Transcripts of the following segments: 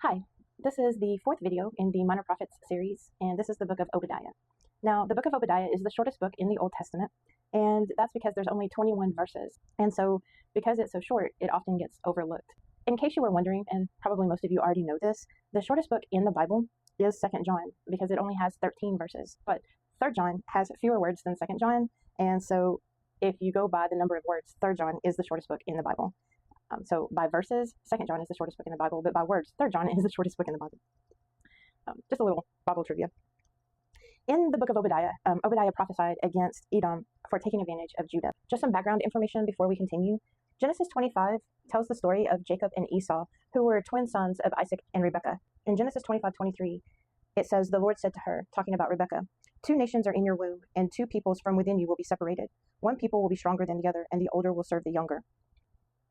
Hi, this is the fourth video in the Minor Prophets series, and this is the book of Obadiah. Now, the book of Obadiah is the shortest book in the Old Testament, and that's because there's only 21 verses. And so, because it's so short, it often gets overlooked. In case you were wondering, and probably most of you already know this, the shortest book in the Bible is 2nd John, because it only has 13 verses. But 3rd John has fewer words than 2nd John, and so if you go by the number of words, 3rd John is the shortest book in the Bible. So by verses, 2nd John is the shortest book in the Bible, but by words, 3rd John is the shortest book in the Bible. Just a little Bible trivia. In the book of Obadiah, Obadiah prophesied against Edom for taking advantage of Judah. Just some background information before we continue. Genesis 25 tells the story of Jacob and Esau, who were twin sons of Isaac and Rebekah. In Genesis 25:23, it says, "The Lord said to her," talking about Rebekah, "Two nations are in your womb, and two peoples from within you will be separated. One people will be stronger than the other, and the older will serve the younger."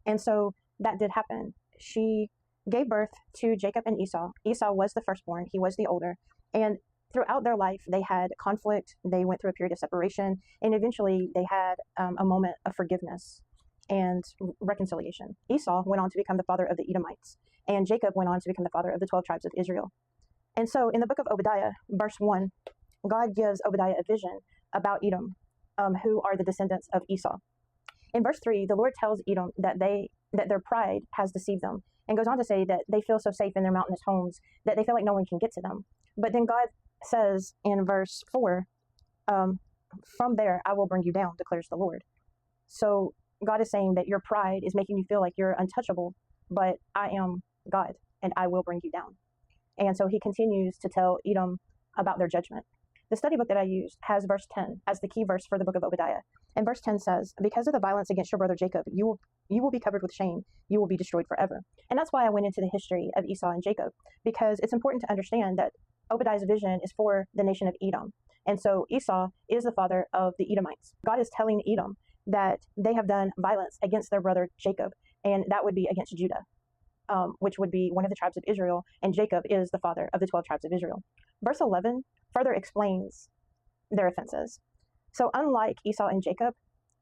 And so that did happen. She gave birth to Jacob and Esau. Esau was the firstborn. He was the older. And throughout their life, they had conflict. They went through a period of separation. And eventually, they had a moment of forgiveness and reconciliation. Esau went on to become the father of the Edomites. And Jacob went on to become the father of the 12 tribes of Israel. And so in the book of Obadiah, verse 1, God gives Obadiah a vision about Edom, who are the descendants of Esau. In verse 3, the Lord tells Edom that their pride has deceived them, and goes on to say that they feel so safe in their mountainous homes that they feel like no one can get to them. But then God says in verse 4, "From there I will bring you down, declares the Lord." So God is saying that your pride is making you feel like you're untouchable, but I am God, and I will bring you down. And so he continues to tell Edom about their judgment. The study book that I used has verse 10 as the key verse for the book of Obadiah. And verse 10 says, "Because of the violence against your brother Jacob, you will be covered with shame. You will be destroyed forever." And that's why I went into the history of Esau and Jacob, because it's important to understand that Obadiah's vision is for the nation of Edom. And so Esau is the father of the Edomites. God is telling Edom that they have done violence against their brother Jacob, and that would be against Judah, which would be one of the tribes of Israel, and Jacob is the father of the 12 tribes of Israel. Verse 11 further explains their offenses. So unlike Esau and Jacob,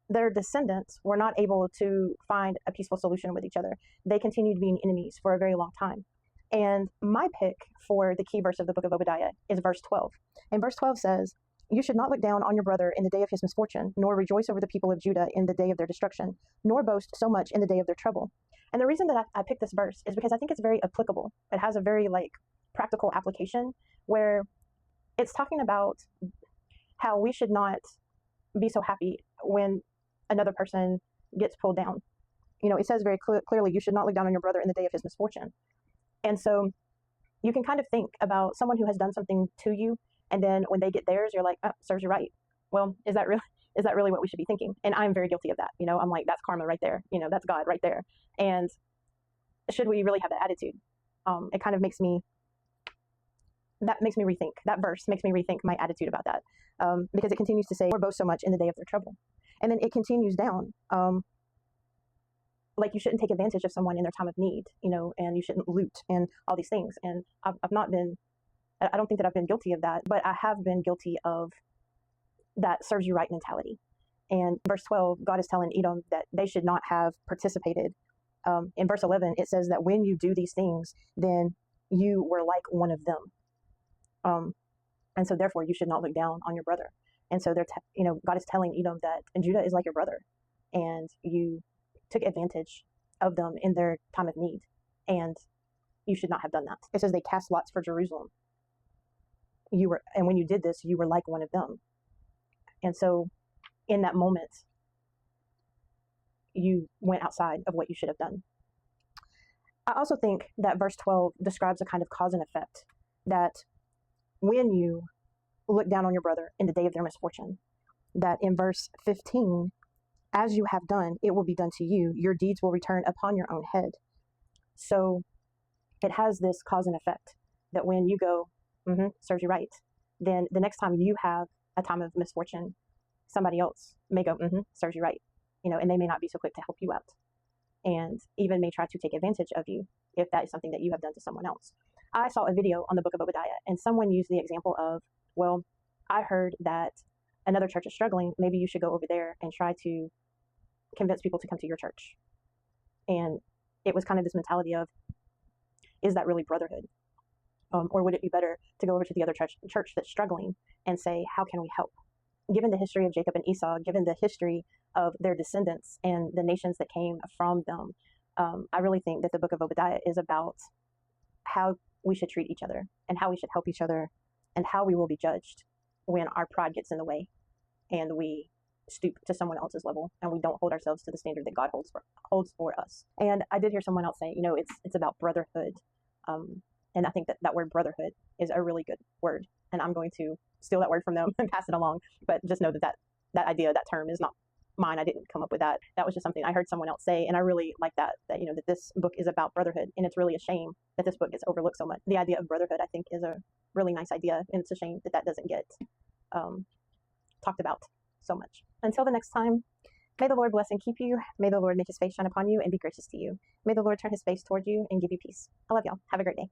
their descendants were not able to find a peaceful solution with each other. They continued being enemies for a very long time. And my pick for the key verse of the book of Obadiah is verse 12. And verse 12 says, "You should not look down on your brother in the day of his misfortune, nor rejoice over the people of Judah in the day of their destruction, nor boast so much in the day of their trouble." And the reason that I picked this verse is because I think it's very applicable. It has a very practical application where it's talking about how we should not be so happy when another person gets pulled down. It says very clearly, "You should not look down on your brother in the day of his misfortune." And so you can kind of think about someone who has done something to you, and then when they get theirs, you're like, "Oh, serves you right." Well, is that really what we should be thinking? And I'm very guilty of that. I'm like, that's karma right there. That's God right there. And should we really have that attitude? It kind of makes me rethink. That verse makes me rethink my attitude about that, because it continues to say, "Or boast so much in the day of their trouble." And then it continues down, you shouldn't take advantage of someone in their time of need, and you shouldn't loot and all these things. And I don't think that I've been guilty of that, but I have been guilty of that serves you right mentality. And verse 12, God is telling Edom that they should not have participated. In verse 11, it says that when you do these things, then you were like one of them. And so therefore you should not look down on your brother. And so God is telling Edom that Judah is like your brother, and you took advantage of them in their time of need, and you should not have done that. It says they cast lots for Jerusalem. And when you did this, you were like one of them. And so in that moment, you went outside of what you should have done. I also think that verse 12 describes a kind of cause and effect, that when you look down on your brother in the day of their misfortune, that in verse 15, "As you have done, it will be done to you. Your deeds will return upon your own head." So it has this cause and effect, that when you go, serves you right, then the next time you have a time of misfortune, somebody else may go, serves you right, and they may not be so quick to help you out, and even may try to take advantage of you if that is something that you have done to someone else. I saw a video on the book of Obadiah, and someone used the example of, well, I heard that another church is struggling. Maybe you should go over there and try to convince people to come to your church. And it was kind of this mentality of, is that really brotherhood? Or would it be better to go over to the other church that's struggling and say, how can we help? Given the history of Jacob and Esau, given the history of their descendants and the nations that came from them, I really think that the book of Obadiah is about how we should treat each other and how we should help each other and how we will be judged when our pride gets in the way and we stoop to someone else's level and we don't hold ourselves to the standard that God holds for us. And I did hear someone else say, it's about brotherhood. And I think that word brotherhood is a really good word. And I'm going to steal that word from them and pass it along. But just know that idea, that term is not mine. I didn't come up with that. That was just something I heard someone else say. And I really like that this book is about brotherhood. And it's really a shame that this book gets overlooked so much. The idea of brotherhood, I think, is a really nice idea. And it's a shame that doesn't get talked about so much. Until the next time, may the Lord bless and keep you. May the Lord make his face shine upon you and be gracious to you. May the Lord turn his face toward you and give you peace. I love y'all. Have a great day.